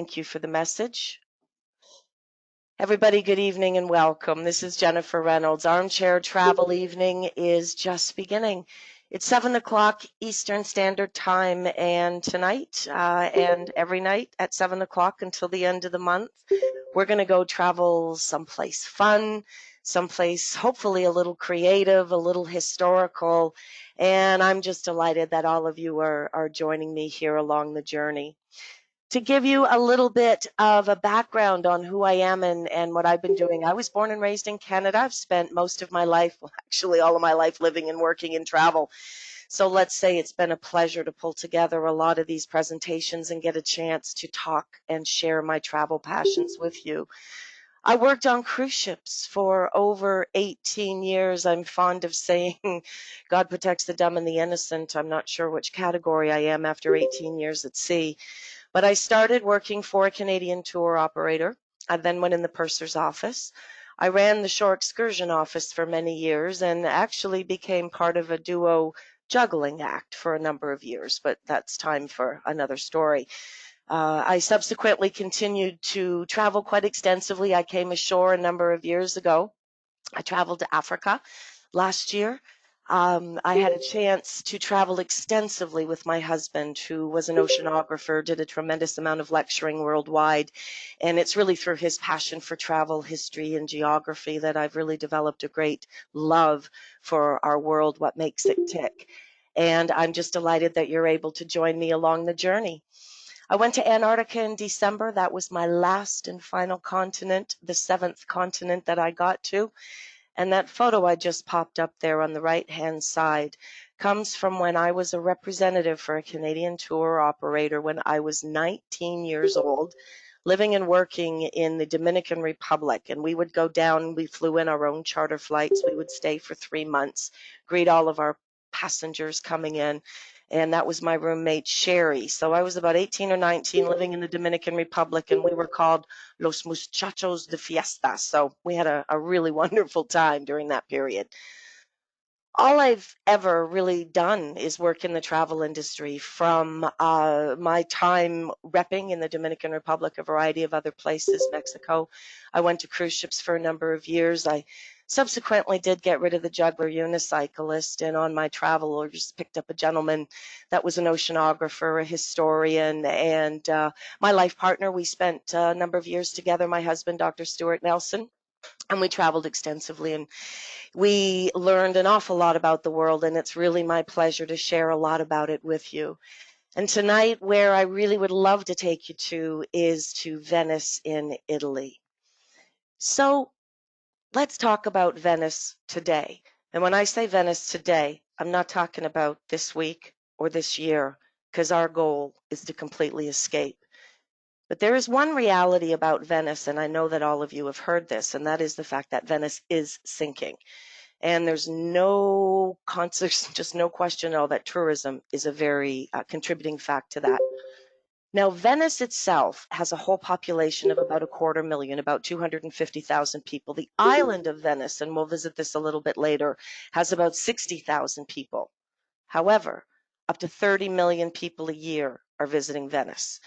Thank you for the message. Everybody, good evening and welcome. This is Jennifer Reynolds. Armchair Travel Evening is just beginning. It's 7 o'clock Eastern Standard Time, and tonight and every night at 7 o'clock until the end of the month, we're going to go travel someplace fun, someplace hopefully a little creative, a little historical, and I'm just delighted that all of you are joining me here along the journey. To give you a little bit of a background on who I am and what I've been doing. I was born and raised in Canada. I've spent most of my life, well, actually all of my life, living and working in travel. So let's say it's been a pleasure to pull together a lot of these presentations and get a chance to talk and share my travel passions with you. I worked on cruise ships for over 18 years. I'm fond of saying God protects the dumb and the innocent. I'm not sure which category I am after 18 years at sea. But I started working for a Canadian tour operator. I then went in the purser's office. I ran the shore excursion office for many years and actually became part of a duo juggling act for a number of years, but that's time for another story. I subsequently continued to travel quite extensively. I came ashore a number of years ago. I traveled to Africa last year. I had a chance to travel extensively with my husband, who was an oceanographer, did a tremendous amount of lecturing worldwide. And it's really through his passion for travel, history, and geography that I've really developed a great love for our world, what makes it tick. And I'm just delighted that you're able to join me along the journey. I went to Antarctica in December. That was my last and final continent, the 7th continent that I got to. And that photo I just popped up there on the right-hand side comes from when I was a representative for a Canadian tour operator when I was 19 years old, living and working in the Dominican Republic. And we would go down, we flew in our own charter flights. We would stay for 3 months, greet all of our passengers coming in. And that was my roommate, Sherry. So I was about 18 or 19 living in the Dominican Republic, and we were called Los Muchachos de Fiesta. So we had a really wonderful time during that period. All I've ever really done is work in the travel industry, from my time repping in the Dominican Republic, a variety of other places, Mexico. I went to cruise ships for a number of years. I subsequently did get rid of the juggler unicyclist, and on my travel I just picked up a gentleman that was an oceanographer, a historian, and my life partner. We spent a number of years together, my husband, Dr. Stuart Nelson, and we traveled extensively, and we learned an awful lot about the world, and it's really my pleasure to share a lot about it with you. And tonight, where I really would love to take you to is to Venice in Italy. So let's talk about Venice today. And when I say Venice today, I'm not talking about this week or this year, because our goal is to completely escape. But there is one reality about Venice, and I know that all of you have heard this, and that is the fact that Venice is sinking. And there's just no question at all that tourism is a very contributing fact to that. Now, Venice itself has a whole population of about 250,000, about 250,000 people. The island of Venice, and we'll visit this a little bit later, has about 60,000 people. However, up to 30 million people a year are visiting Venice.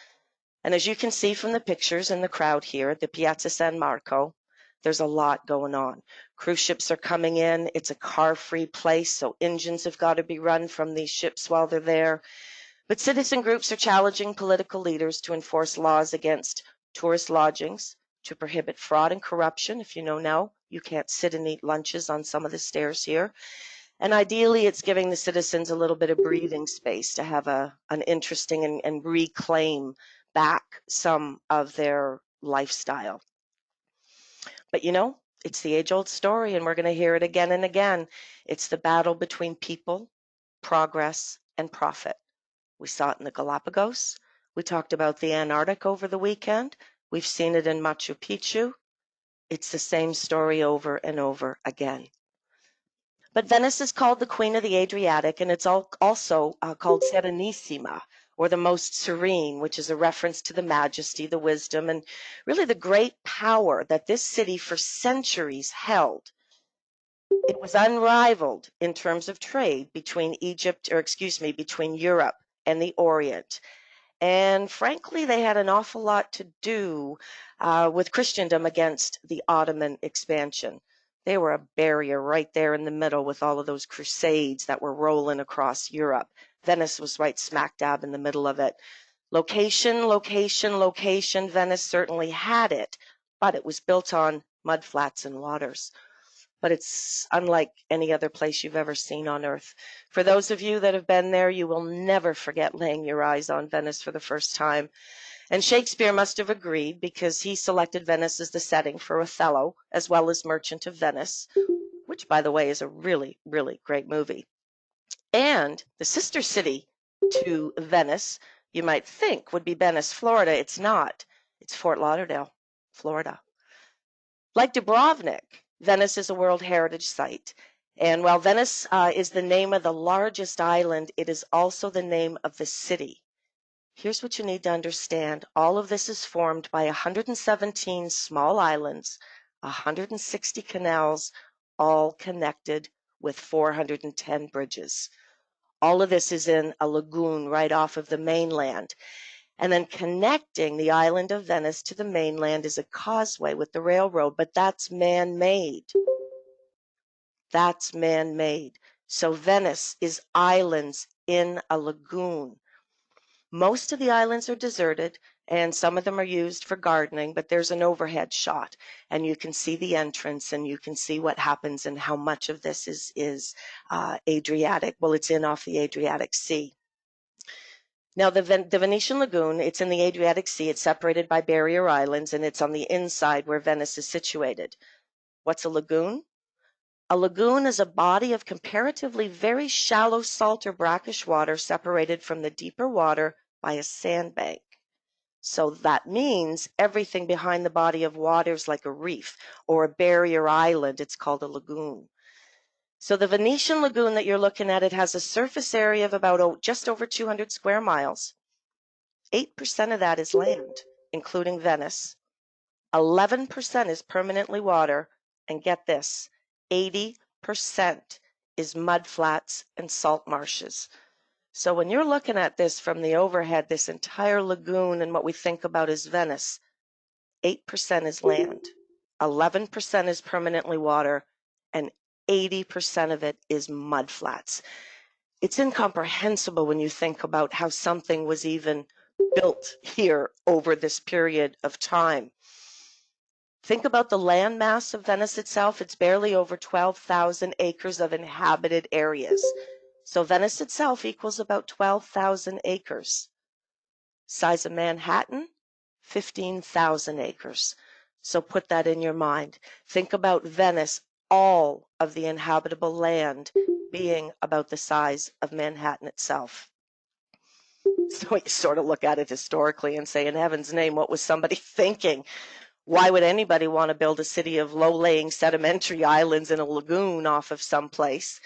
And as you can see from the pictures in the crowd here at the Piazza San Marco, there's a lot going on. Cruise ships are coming in. It's a car-free place, so engines have got to be run from these ships while they're there. But citizen groups are challenging political leaders to enforce laws against tourist lodgings, to prohibit fraud and corruption. If you know now, you can't sit and eat lunches on some of the stairs here. And ideally, it's giving the citizens a little bit of breathing space to have an interesting and reclaim back some of their lifestyle. But you know, it's the age-old story, and we're going to hear it again and again. It's the battle between people, progress, and profit. We saw it in the Galapagos. We talked about the Antarctic over the weekend. We've seen it in Machu Picchu. It's the same story over and over again. But Venice is called the Queen of the Adriatic, and it's also called Serenissima, or the most serene, which is a reference to the majesty, the wisdom, and really the great power that this city for centuries held. It was unrivaled in terms of trade between between Europe and the Orient. And frankly, they had an awful lot to do with Christendom against the Ottoman expansion. They were a barrier right there in the middle with all of those crusades that were rolling across Europe. Venice was right smack dab in the middle of it. Location, location, location. Venice certainly had it, but it was built on mudflats and waters. But it's unlike any other place you've ever seen on Earth. For those of you that have been there, you will never forget laying your eyes on Venice for the first time. And Shakespeare must have agreed because he selected Venice as the setting for Othello, as well as Merchant of Venice, which, by the way, is a really, really great movie. And the sister city to Venice, you might think, would be Venice, Florida. It's not. It's Fort Lauderdale, Florida. Like Dubrovnik, Venice is a World Heritage Site. And while Venice is the name of the largest island, it is also the name of the city. Here's what you need to understand. All of this is formed by 117 small islands, 160 canals, all connected with 410 bridges. All of this is in a lagoon right off of the mainland. And then connecting the island of Venice to the mainland is a causeway with the railroad, but that's man-made. That's man-made. So Venice is islands in a lagoon. Most of the islands are deserted, and some of them are used for gardening, but there's an overhead shot, and you can see the entrance, and you can see what happens and how much of this is Adriatic. Well, it's in off the Adriatic Sea. Now, the Venetian Lagoon, it's in the Adriatic Sea. It's separated by barrier islands, and it's on the inside where Venice is situated. What's a lagoon? A lagoon is a body of comparatively very shallow salt or brackish water separated from the deeper water by a sandbank. So that means everything behind the body of water is like a reef or a barrier island. It's called a lagoon. So the Venetian Lagoon that you're looking at, it has a surface area of about just over 200 square miles. 8% of that is land, including Venice. 11% is permanently water, and get this, 80% is mudflats and salt marshes. So when you're looking at this from the overhead, this entire lagoon and what we think about as Venice, 8% is land, 11% is permanently water, and 80% of it is mudflats. It's incomprehensible when you think about how something was even built here over this period of time. Think about the land mass of Venice itself. It's barely over 12,000 acres of inhabited areas. So Venice itself equals about 12,000 acres. Size of Manhattan, 15,000 acres. So put that in your mind. Think about Venice, all of the inhabitable land being about the size of Manhattan itself. So you sort of look at it historically and say, in heaven's name, what was somebody thinking? Why would anybody want to build a city of low-laying sedimentary islands in a lagoon off of someplace?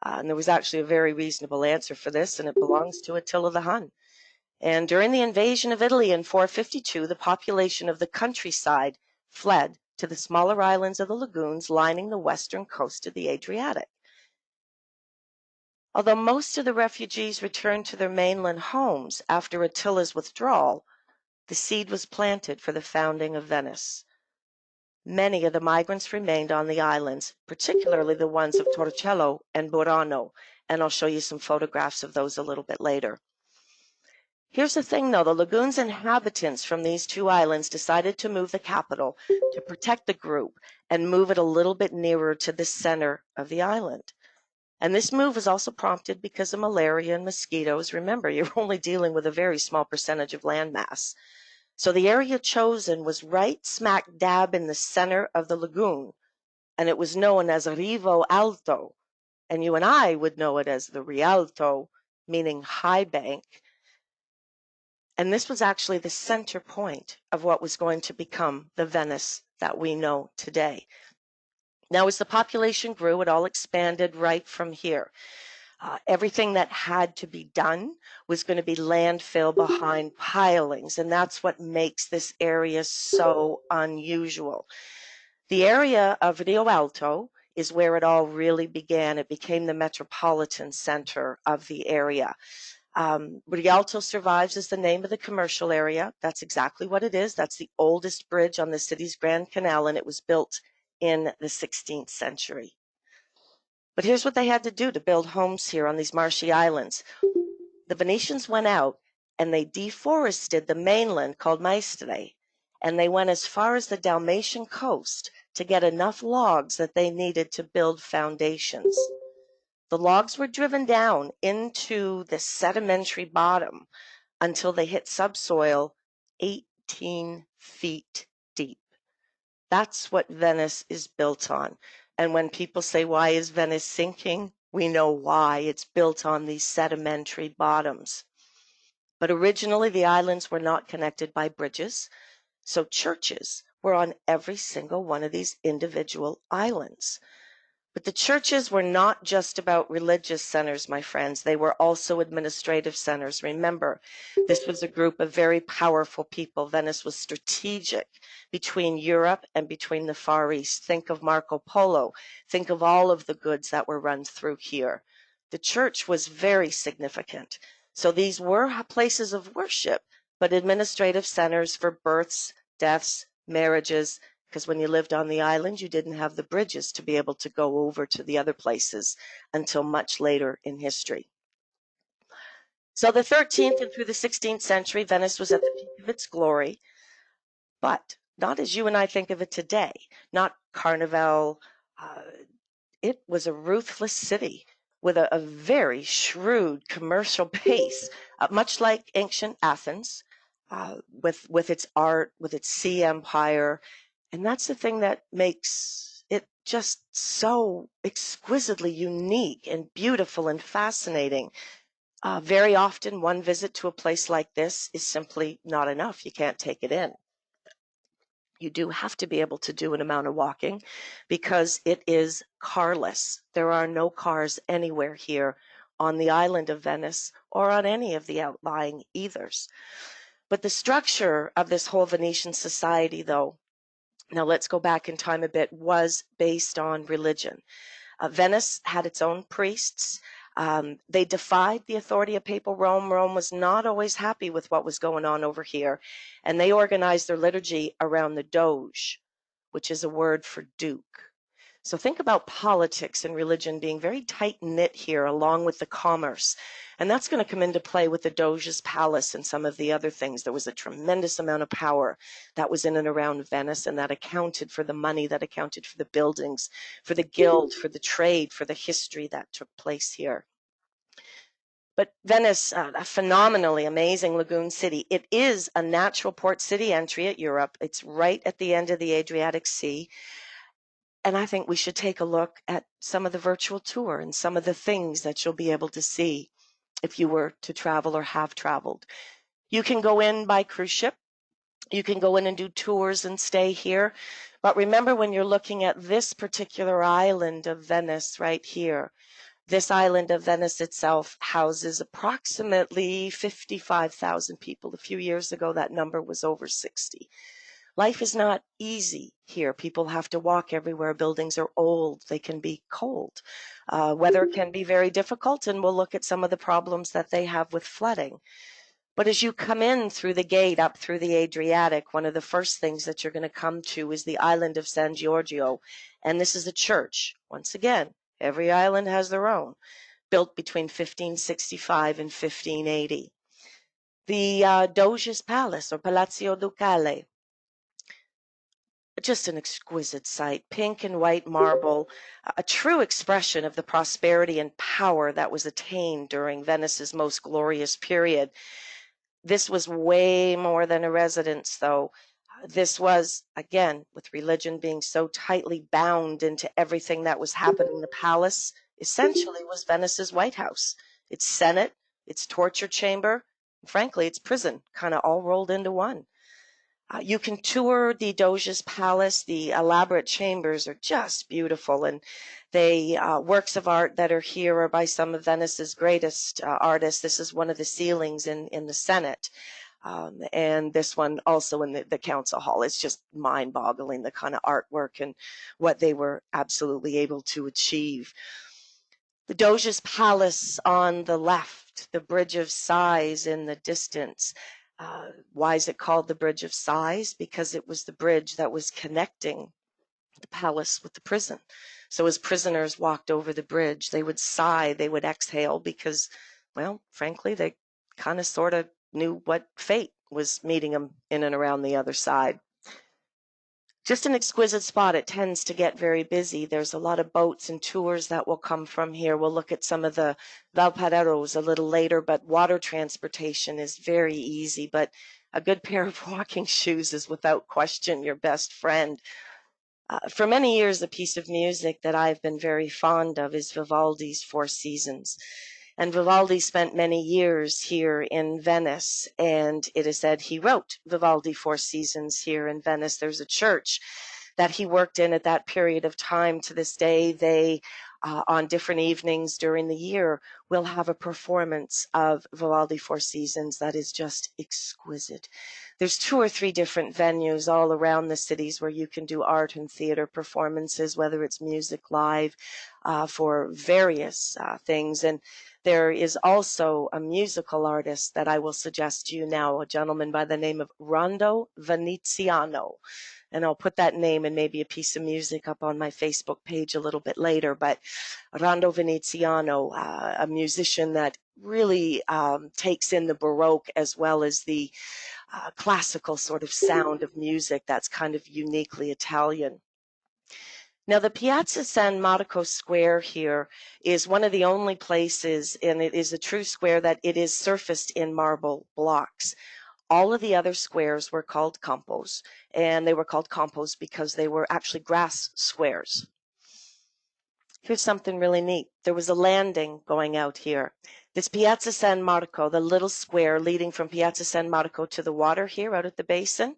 And there was actually a very reasonable answer for this, and it belongs to Attila the Hun. And during the invasion of Italy in 452, the population of the countryside fled to the smaller islands of the lagoons lining the western coast of the Adriatic. Although most of the refugees returned to their mainland homes after Attila's withdrawal, the seed was planted for the founding of Venice. Many of the migrants remained on the islands, particularly the ones of Torcello and Burano, and I'll show you some photographs of those a little bit later. Here's the thing, though. The lagoon's inhabitants from these two islands decided to move the capital to protect the group and move it a little bit nearer to the center of the island. And this move was also prompted because of malaria and mosquitoes. Remember, you're only dealing with a very small percentage of landmass. So the area chosen was right smack dab in the center of the lagoon, and it was known as Rivo Alto, and you and I would know it as the Rialto, meaning high bank. And this was actually the center point of what was going to become the Venice that we know today. Now, as the population grew, it all expanded right from here. Everything that had to be done was going to be landfill behind pilings, and that's what makes this area so unusual. The area of Rio Alto is where it all really began. It became the metropolitan center of the area. Rialto survives as the name of the commercial area. That's exactly what it is. That's the oldest bridge on the city's Grand Canal, and it was built in the 16th century. But here's what they had to do to build homes here on these marshy islands. The Venetians went out and they deforested the mainland called Maestre, and they went as far as the Dalmatian coast to get enough logs that they needed to build foundations. The logs were driven down into the sedimentary bottom until they hit subsoil 18 feet deep. That's what Venice is built on. And when people say, why is Venice sinking? We know why. It's built on these sedimentary bottoms. But originally, the islands were not connected by bridges, so churches were on every single one of these individual islands. But the churches were not just about religious centers, my friends. They were also administrative centers. Remember, this was a group of very powerful people. Venice was strategic between Europe and between the Far East. Think of Marco Polo. Think of all of the goods that were run through here. The church was very significant. So these were places of worship, but administrative centers for births, deaths, marriages, because when you lived on the island, you didn't have the bridges to be able to go over to the other places until much later in history. So the 13th and through the 16th century, Venice was at the peak of its glory, but not as you and I think of it today, not Carnival. It was a ruthless city with a very shrewd commercial base, much like ancient Athens, with its art, with its sea empire. And that's the thing that makes it just so exquisitely unique and beautiful and fascinating. Very often, one visit to a place like this is simply not enough. You can't take it in. You do have to be able to do an amount of walking because it is carless. There are no cars anywhere here on the island of Venice or on any of the outlying ethers. But the structure of this whole Venetian society, though, now let's go back in time a bit, was based on religion. Venice had its own priests. They defied the authority of papal Rome. Rome was not always happy with what was going on over here, and they organized their liturgy around the Doge, which is a word for duke. So think about politics and religion being very tight-knit here along with the commerce. And that's going to come into play with the Doge's palace and some of the other things. There was a tremendous amount of power that was in and around Venice, and that accounted for the money, that accounted for the buildings, for the guild, for the trade, for the history that took place here. But Venice, a phenomenally amazing lagoon city. It is a natural port city entry at Europe. It's right at the end of the Adriatic Sea. And I think we should take a look at some of the virtual tour and some of the things that you'll be able to see if you were to travel or have traveled. You can go in by cruise ship. You can go in and do tours and stay here. But remember, when you're looking at this particular island of Venice right here, this island of Venice itself houses approximately 55,000 people. A few years ago, that number was over 60. Life is not easy here. People have to walk everywhere. Buildings are old. They can be cold. Weather can be very difficult, and we'll look at some of the problems that they have with flooding. But as you come in through the gate up through the Adriatic, one of the first things that you're going to come to is the island of San Giorgio. And this is a church. Once again, every island has their own, built between 1565 and 1580. The Doge's Palace, or Palazzo Ducale, just an exquisite sight, pink and white marble, a true expression of the prosperity and power that was attained during Venice's most glorious period. This was way more than a residence, though. This was, again, with religion being so tightly bound into everything that was happening, the palace essentially was Venice's White House, its Senate, its torture chamber, and frankly, its prison, kind of all rolled into one. You can tour the Doge's Palace. The elaborate chambers are just beautiful, and they works of art that are here are by some of Venice's greatest artists. This is one of the ceilings in the Senate, and this one also in the council hall. It's just mind-boggling, the kind of artwork and what they were absolutely able to achieve. The Doge's Palace on the left, the Bridge of Sighs in the distance. Why is it called the Bridge of Sighs? Because it was the bridge that was connecting the palace with the prison. So as prisoners walked over the bridge, they would sigh, they would exhale because, well, frankly, they kind of sort of knew what fate was meeting them in and around the other side. Just an exquisite spot. It tends to get very busy. There's a lot of boats and tours that will come from here. We'll look at some of the Valpareros a little later, but water transportation is very easy. But a good pair of walking shoes is without question your best friend. For many years, a piece of music that I've been very fond of is Vivaldi's Four Seasons. And Vivaldi spent many years here in Venice, and it is said he wrote Vivaldi Four Seasons here in Venice. There's a church that he worked in at that period of time. To this day, they, on different evenings during the year, will have a performance of Vivaldi Four Seasons that is just exquisite. There's 2 or 3 different venues all around the cities where you can do art and theater performances, whether it's music live for various things. And there is also a musical artist that I will suggest to you now, a gentleman by the name of Rondo Veneziano. And I'll put that name and maybe a piece of music up on my Facebook page a little bit later. But Rondo Veneziano, a musician that really takes in the Baroque as well as the classical sort of sound of music that's kind of uniquely Italian. Now, the Piazza San Marco Square here is one of the only places, and it is a true square, that it is surfaced in marble blocks. All of the other squares were called campos, and they were called campos because they were actually grass squares. Here's something really neat. There was a landing going out here. This Piazza San Marco, the little square leading from Piazza San Marco to the water here out at the basin.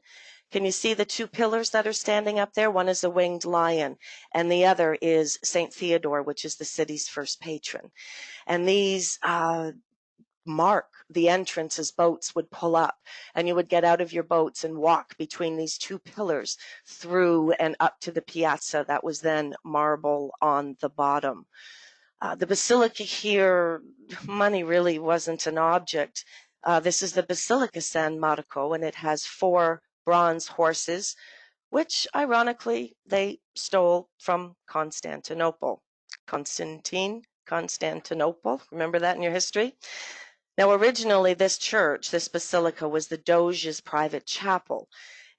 Can you see the 2 pillars that are standing up there? One is a winged lion, and the other is St. Theodore, which is the city's first patron. And these mark the entrance as boats would pull up, and you would get out of your boats and walk between these 2 pillars through and up to the piazza that was then marble on the bottom. The basilica here, money really wasn't an object. This is the Basilica San Marco, and it has 4 bronze horses, which ironically they stole from Constantinople. Constantinople, remember that in your history? Now, originally, this church, this basilica, was the Doge's private chapel,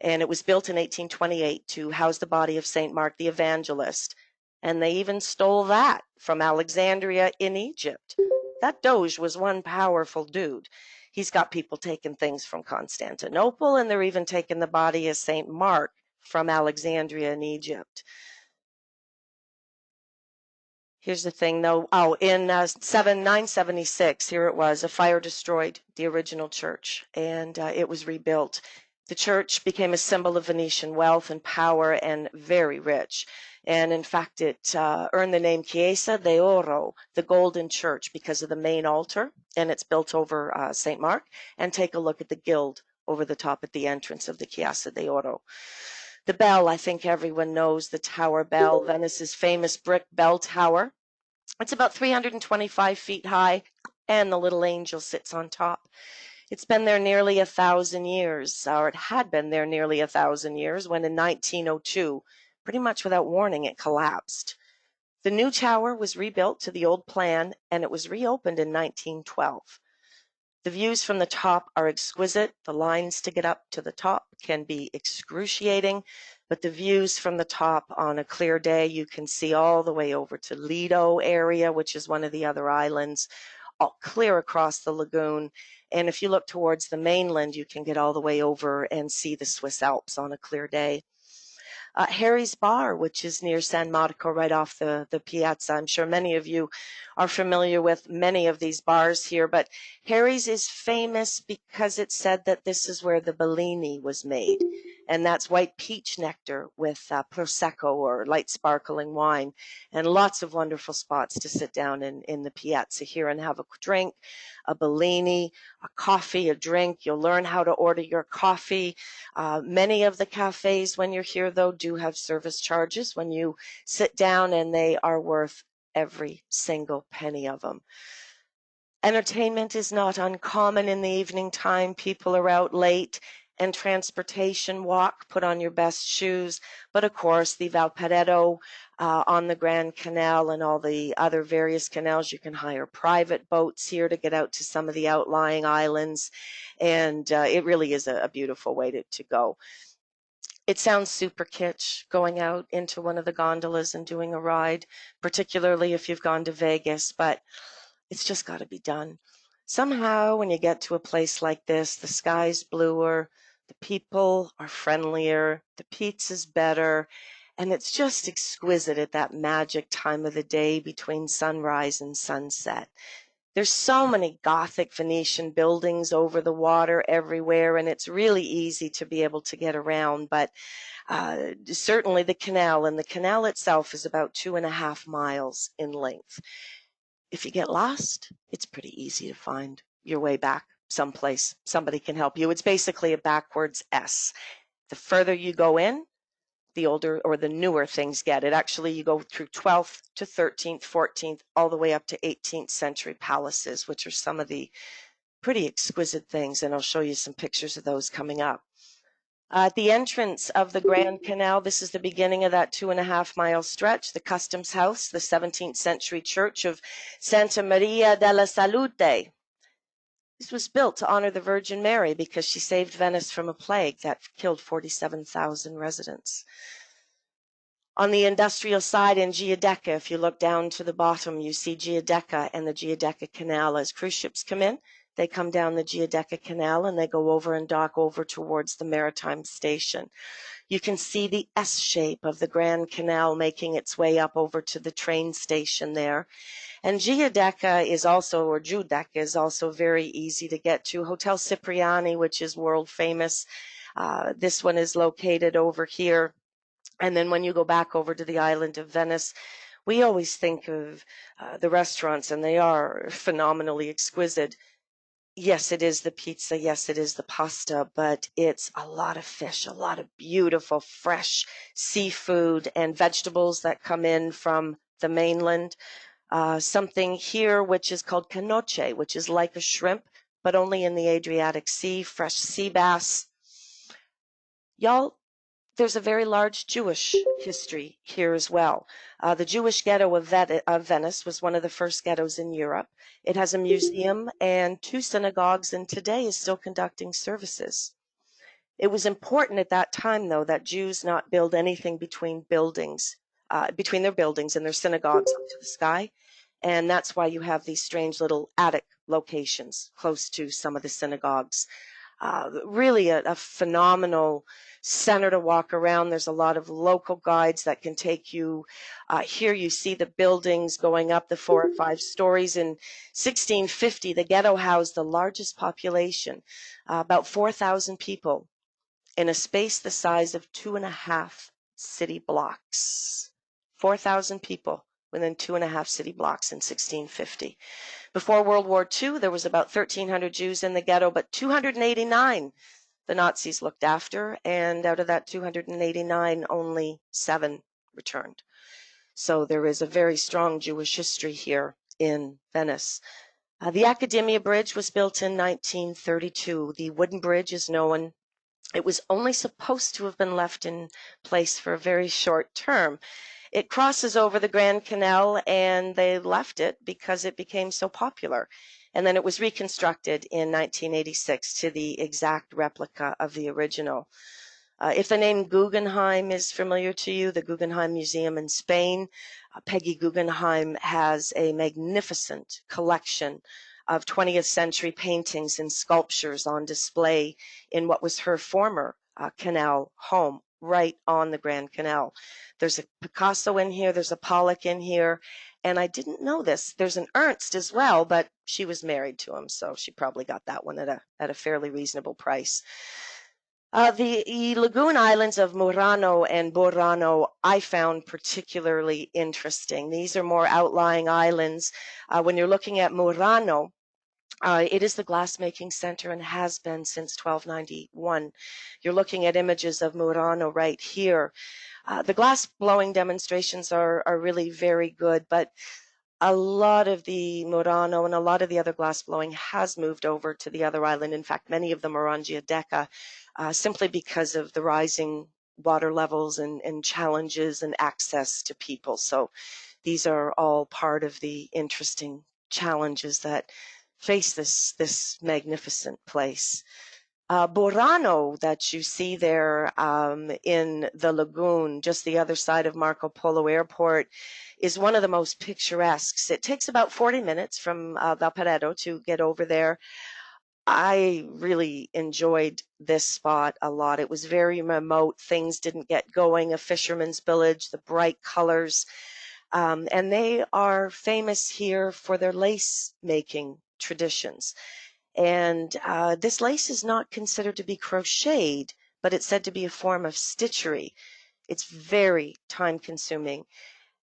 and it was built in 1828 to house the body of St. Mark the Evangelist, and they even stole that from Alexandria in Egypt. That Doge was one powerful dude. He's got people taking things from Constantinople, and they're even taking the body of St. Mark from Alexandria in Egypt. Here's the thing, though. Oh, in 976, here it was, a fire destroyed the original church, and it was rebuilt. The church became a symbol of Venetian wealth and power and very rich. And in fact, it earned the name Chiesa de Oro, the Golden Church, because of the main altar, and it's built over St. Mark. And take a look at the guild over the top at the entrance of the Chiesa de Oro. The bell, I think everyone knows, the Tower Bell, Venice's famous brick bell tower. It's about 325 feet high, and the little angel sits on top. It's been there nearly 1,000 years, or it had been there nearly 1,000 years, when in 1902, pretty much without warning, it collapsed. The new tower was rebuilt to the old plan, and it was reopened in 1912. The views from the top are exquisite. The lines to get up to the top can be excruciating, but the views from the top on a clear day, you can see all the way over to Lido area, which is one of the other islands, all clear across the lagoon. And if you look towards the mainland, you can get all the way over and see the Swiss Alps on a clear day. Harry's Bar, which is near San Marco, right off the piazza. I'm sure many of you are familiar with many of these bars here, but Harry's is famous because it's said that this is where the Bellini was made, and that's white peach nectar with Prosecco or light sparkling wine, and lots of wonderful spots to sit down in the piazza here and have a drink, a Bellini, a coffee, a drink. You'll learn how to order your coffee. Many of the cafes, when you're here, though, do have service charges when you sit down, and they are worth every single penny of them. Entertainment is not uncommon in the evening time. People are out late, and transportation, walk, put on your best shoes. But of course, the Valparaiso on the Grand Canal and all the other various canals, you can hire private boats here to get out to some of the outlying islands. And it really is a beautiful way to go. It sounds super kitsch going out into one of the gondolas and doing a ride, particularly if you've gone to Vegas, but it's just got to be done. Somehow, when you get to a place like this, the sky's bluer, the people are friendlier, the pizza's better, and it's just exquisite at that magic time of the day between sunrise and sunset. There's so many Gothic Venetian buildings over the water everywhere, and it's really easy to be able to get around. But certainly the canal, and the canal itself is about 2.5 miles in length. If you get lost, it's pretty easy to find your way back someplace. Somebody can help you. It's basically a backwards S. The further you go in, the older or the newer things get. It actually, you go through 12th to 13th, 14th, all the way up to 18th century palaces, which are some of the pretty exquisite things. And I'll show you some pictures of those coming up. At the entrance of the Grand Canal, this is the beginning of that 2.5-mile stretch, the Customs House, the 17th century church of Santa Maria della Salute. This was built to honor the Virgin Mary because she saved Venice from a plague that killed 47,000 residents. On the industrial side in Giudecca, if you look down to the bottom, you see Giudecca and the Giudecca Canal. As cruise ships come in, they come down the Giudecca Canal and they go over and dock over towards the Maritime Station. You can see the S shape of the Grand Canal making its way up over to the train station there. And Giudecca is also, or Giudecca is also very easy to get to. Hotel Cipriani, which is world famous. This one is located over here. And then when you go back over to the island of Venice, we always think of the restaurants, and they are phenomenally exquisite. Yes, it is the pizza. Yes, it is the pasta, but it's a lot of fish, a lot of beautiful, fresh seafood and vegetables that come in from the mainland. Something here which is called canoce, which is like a shrimp, but only in the Adriatic Sea, fresh sea bass. Y'all, there's a very large Jewish history here as well. The Jewish ghetto of Venice was one of the first ghettos in Europe. It has a museum and 2 synagogues, and today is still conducting services. It was important at that time, though, that Jews not build anything between their buildings and their synagogues up to the sky. And that's why you have these strange little attic locations close to some of the synagogues. Really a phenomenal center to walk around. There's a lot of local guides that can take you. Here you see the buildings going up the 4 or 5 stories. In 1650, the ghetto housed the largest population, about 4,000 people, in a space the size of 2.5 city blocks. 4,000 people within 2.5 city blocks in 1650. Before World War II, there was about 1,300 Jews in the ghetto, but 289 the Nazis looked after, and out of that 289, only 7 returned. So there is a very strong Jewish history here in Venice. The Accademia Bridge was built in 1932. The wooden bridge is known. It was only supposed to have been left in place for a very short term. It crosses over the Grand Canal, and they left it because it became so popular. And then it was reconstructed in 1986 to the exact replica of the original. If the name Guggenheim is familiar to you, the Guggenheim Museum in Spain, Peggy Guggenheim has a magnificent collection of 20th century paintings and sculptures on display in what was her former canal home, right on the Grand Canal. There's a Picasso in here, there's a Pollock in here, and I didn't know this. There's an Ernst as well, but she was married to him, so she probably got that one at a fairly reasonable price. The lagoon islands of Murano and Burano I found particularly interesting. These are more outlying islands. When you're looking at Murano, It is the glass-making center and has been since 1291. You're looking at images of Murano right here. The glass blowing demonstrations are really very good, but a lot of the Murano and a lot of the other glass blowing has moved over to the other island. In fact, many of them are on Giudecca, simply because of the rising water levels and challenges and access to people. So these are all part of the interesting challenges that face this magnificent place. Burano that you see there in the lagoon, just the other side of Marco Polo Airport, is one of the most picturesque. It takes about 40 minutes from Valparaiso to get over there. I really enjoyed this spot a lot. It was very remote. Things didn't get going. A fisherman's village, the bright colors. And they are famous here for their lace making traditions. And this lace is not considered to be crocheted, but it's said to be a form of stitchery. It's very time consuming.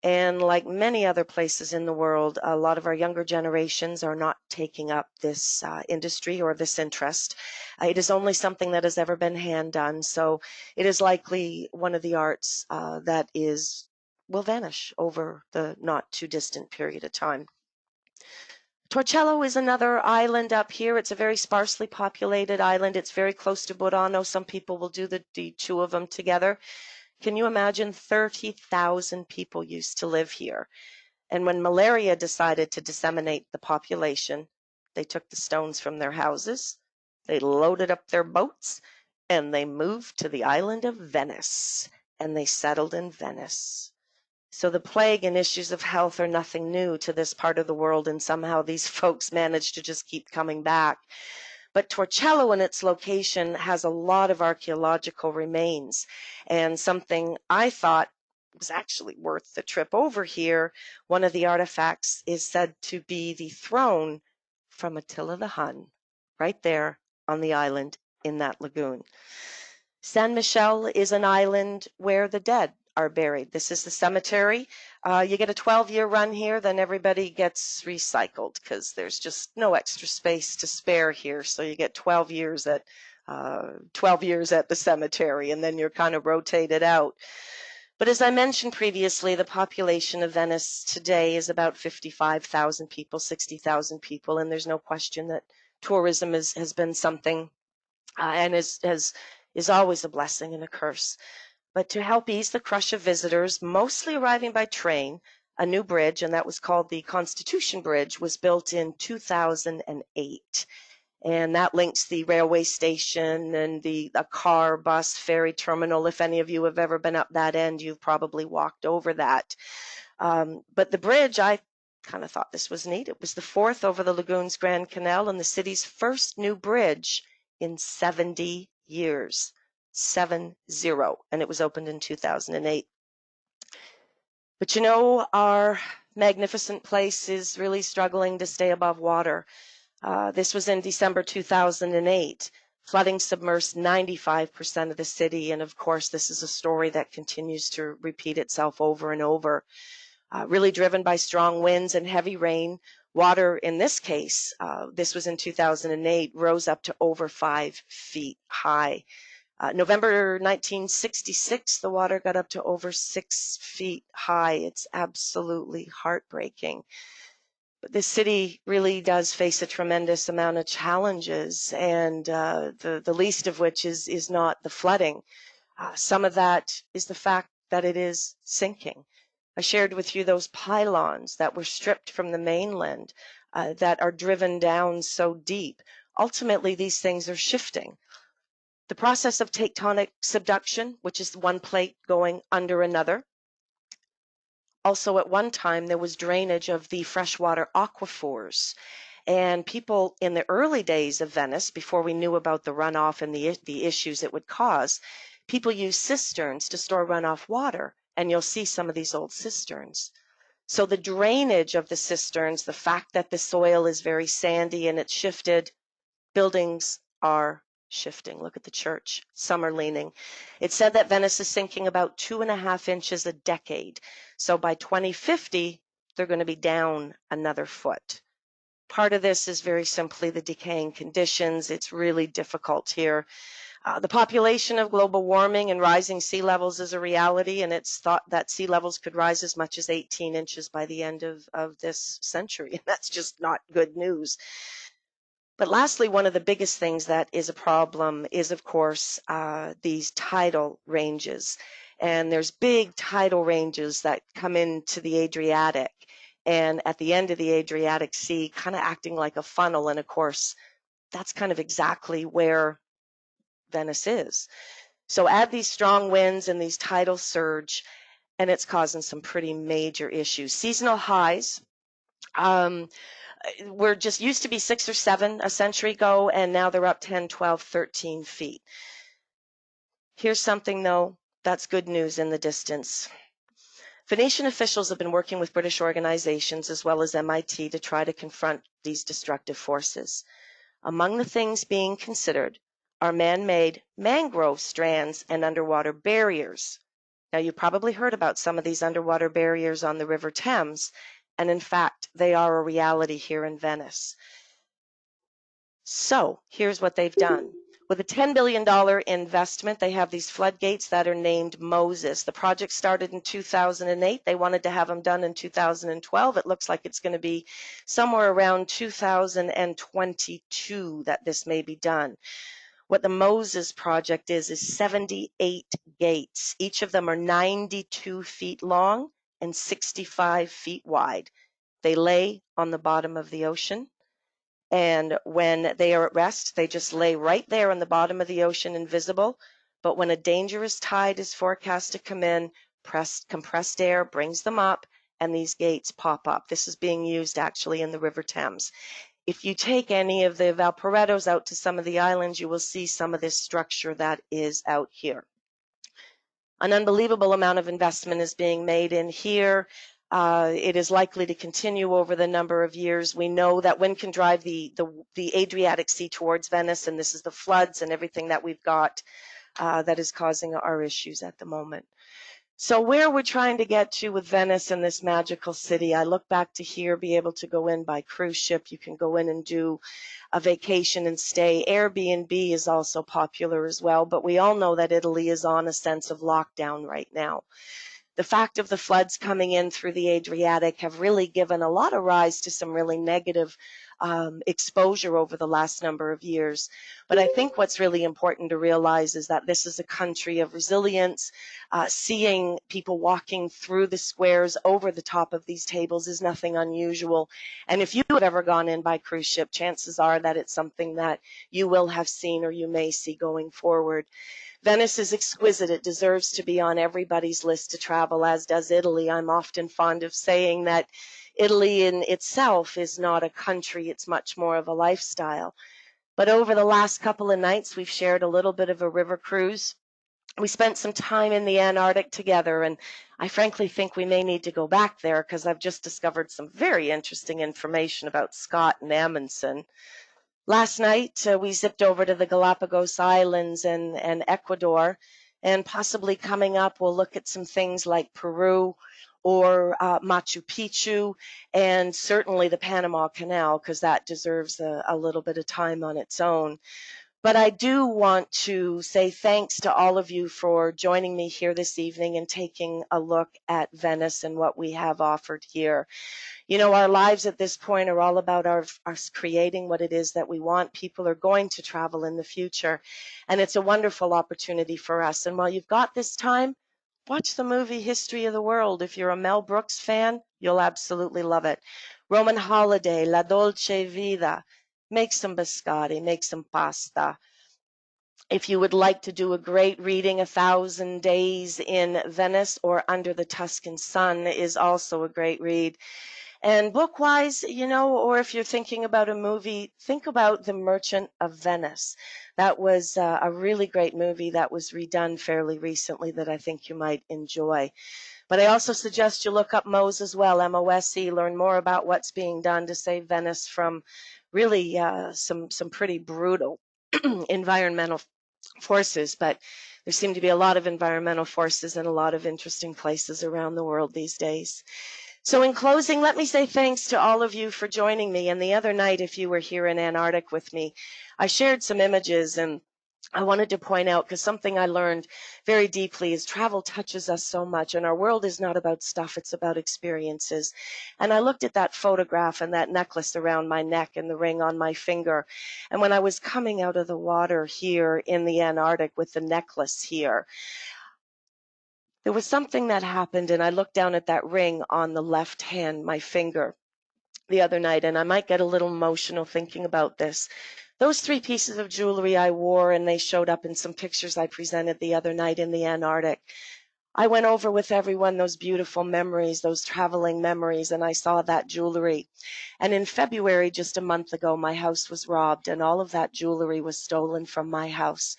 And like many other places in the world, a lot of our younger generations are not taking up this industry or this interest. It is only something that has ever been hand done. So it is likely one of the arts that will vanish over the not too distant period of time. Torcello is another island up here. It's a very sparsely populated island. It's very close to Burano. Some people will do the two of them together. Can you imagine 30,000 people used to live here? And when malaria decided to disseminate the population, they took the stones from their houses, they loaded up their boats, and they moved to the island of Venice, and they settled in Venice. So the plague and issues of health are nothing new to this part of the world, and somehow these folks manage to just keep coming back. But Torcello in its location has a lot of archaeological remains, and something I thought was actually worth the trip over here. One of the artifacts is said to be the throne from Attila the Hun, right there on the island in that lagoon. San Michele is an island where the dead are buried. This is the cemetery. You get a 12-year run here, then everybody gets recycled because there's just no extra space to spare here. So you get 12 years at the cemetery, and then you're kind of rotated out. But as I mentioned previously, the population of Venice today is about 55,000 people, 60,000 people, and there's no question that tourism has been something and is always a blessing and a curse. But to help ease the crush of visitors, mostly arriving by train, a new bridge, and that was called the Constitution Bridge, was built in 2008. And that links the railway station and the car, bus, ferry terminal. If any of you have ever been up that end, you've probably walked over that. But the bridge, I kind of thought this was neat. It was the fourth over the lagoon's Grand Canal and the city's first new bridge in 70 years. 70, and it was opened in 2008. But you know, our magnificent place is really struggling to stay above water. This was in December 2008. Flooding submersed 95% of the city, and of course, this is a story that continues to repeat itself over and over. Really driven by strong winds and heavy rain, water in this case, this was in 2008, rose up to over 5 feet high. November 1966, the water got up to over 6 feet high. It's absolutely heartbreaking. But the city really does face a tremendous amount of challenges, and the least of which is not the flooding. Some of that is the fact that it is sinking. I shared with you those pylons that were stripped from the mainland that are driven down so deep. Ultimately, these things are shifting. The process of tectonic subduction, which is one plate going under another. Also, at one time, there was drainage of the freshwater aquifers. And people in the early days of Venice, before we knew about the runoff and the issues it would cause, people used cisterns to store runoff water. And you'll see some of these old cisterns. So the drainage of the cisterns, the fact that the soil is very sandy and it's shifted, buildings are shifting. Look at the church. Some are leaning. It's said that Venice is sinking about 2.5 inches a decade. So by 2050, they're going to be down another foot. Part of this is very simply the decaying conditions. It's really difficult here. The population of global warming and rising sea levels is a reality, and it's thought that sea levels could rise as much as 18 inches by the end of this century. And that's just not good news. But lastly, one of the biggest things that is a problem is, of course, these tidal ranges. And there's big tidal ranges that come into the Adriatic, and at the end of the Adriatic Sea, kind of acting like a funnel. And of course, that's kind of exactly where Venice is. So add these strong winds and these tidal surge, and it's causing some pretty major issues. Seasonal highs. Were just used to be 6 or 7 a century ago, and now they're up 10, 12, 13 feet. Here's something, though, that's good news in the distance. Venetian officials have been working with British organizations as well as MIT to try to confront these destructive forces. Among the things being considered are man-made mangrove strands and underwater barriers. Now, you probably heard about some of these underwater barriers on the River Thames, and in fact, they are a reality here in Venice. So here's what they've done. With a $10 billion investment, they have these floodgates that are named Moses. The project started in 2008. They wanted to have them done in 2012. It looks like it's going to be somewhere around 2022 that this may be done. What the Moses project is 78 gates. Each of them are 92 feet long and 65 feet wide. They lay on the bottom of the ocean. And when they are at rest, they just lay right there on the bottom of the ocean, invisible. But when a dangerous tide is forecast to come in, compressed air brings them up, and these gates pop up. This is being used actually in the River Thames. If you take any of the Valparettos out to some of the islands, you will see some of this structure that is out here. An unbelievable amount of investment is being made in here. It is likely to continue over the number of years. We know that wind can drive the Adriatic Sea towards Venice, and this is the floods and everything that we've got that is causing our issues at the moment. So where we're trying to get to with Venice and this magical city, I look back to here, be able to go in by cruise ship. You can go in and do a vacation and stay. Airbnb is also popular as well, but we all know that Italy is on a sense of lockdown right now. The fact of the floods coming in through the Adriatic have really given a lot of rise to some really negative exposure over the last number of years. But I think what's really important to realize is that this is a country of resilience. Seeing people walking through the squares over the top of these tables is nothing unusual. And if you have ever gone in by cruise ship, chances are that it's something that you will have seen or you may see going forward. Venice is exquisite. It deserves to be on everybody's list to travel, as does Italy. I'm often fond of saying that Italy in itself is not a country. It's much more of a lifestyle. But over the last couple of nights, we've shared a little bit of a river cruise. We spent some time in the Antarctic together, and I frankly think we may need to go back there because I've just discovered some very interesting information about Scott and Amundsen. Last night, we zipped over to the Galapagos Islands and Ecuador, and possibly coming up, we'll look at some things like Peru or Machu Picchu, and certainly the Panama Canal, because that deserves a little bit of time on its own. But I do want to say thanks to all of you for joining me here this evening and taking a look at Venice and what we have offered here. You know, our lives at this point are all about us creating what it is that we want. People are going to travel in the future, and it's a wonderful opportunity for us. And while you've got this time, watch the movie History of the World. If you're a Mel Brooks fan, you'll absolutely love it. Roman Holiday, La Dolce Vita. Make some biscotti, make some pasta. If you would like to do a great reading, 1,000 Days in Venice or Under the Tuscan Sun is also a great read. And book-wise, you know, or if you're thinking about a movie, think about The Merchant of Venice. That was a really great movie that was redone fairly recently that I think you might enjoy. But I also suggest you look up MOSE as well, M-O-S-E, learn more about what's being done to save Venice from really some pretty brutal environmental forces. But there seem to be a lot of environmental forces in a lot of interesting places around the world these days. So in closing, let me say thanks to all of you for joining me. And the other night, if you were here in Antarctic with me, I shared some images, and I wanted to point out, because something I learned very deeply is travel touches us so much, and our world is not about stuff, it's about experiences. And I looked at that photograph and that necklace around my neck and the ring on my finger. And when I was coming out of the water here in the Antarctic with the necklace here, there was something that happened, and I looked down at that ring on the left hand, my finger, the other night, and I might get a little emotional thinking about this. Those 3 pieces of jewelry I wore, and they showed up in some pictures I presented the other night in the Antarctic. I went over with everyone those beautiful memories, those traveling memories, and I saw that jewelry. And in February, just a month ago, my house was robbed, and all of that jewelry was stolen from my house.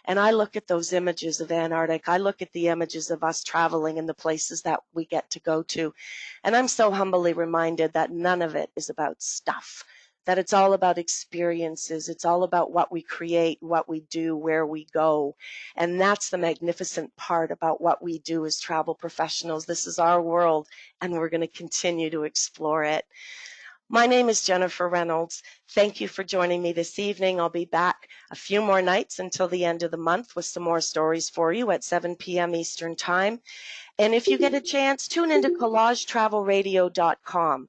And I look at those images of Antarctic. I look at the images of us traveling in the places that we get to go to. And I'm so humbly reminded that none of it is about stuff, that it's all about experiences. It's all about what we create, what we do, where we go. And that's the magnificent part about what we do as travel professionals. This is our world, and we're going to continue to explore it. My name is Jennifer Reynolds. Thank you for joining me this evening. I'll be back a few more nights until the end of the month with some more stories for you at 7 p.m. Eastern Time. And if you get a chance, tune into collagetravelradio.com.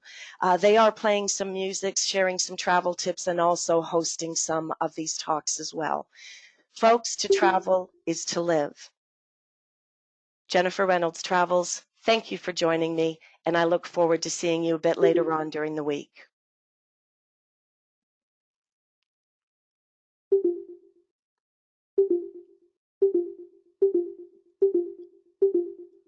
They are playing some music, sharing some travel tips, and also hosting some of these talks as well. Folks, to travel is to live. Jennifer Reynolds Travels, thank you for joining me, and I look forward to seeing you a bit later on during the week.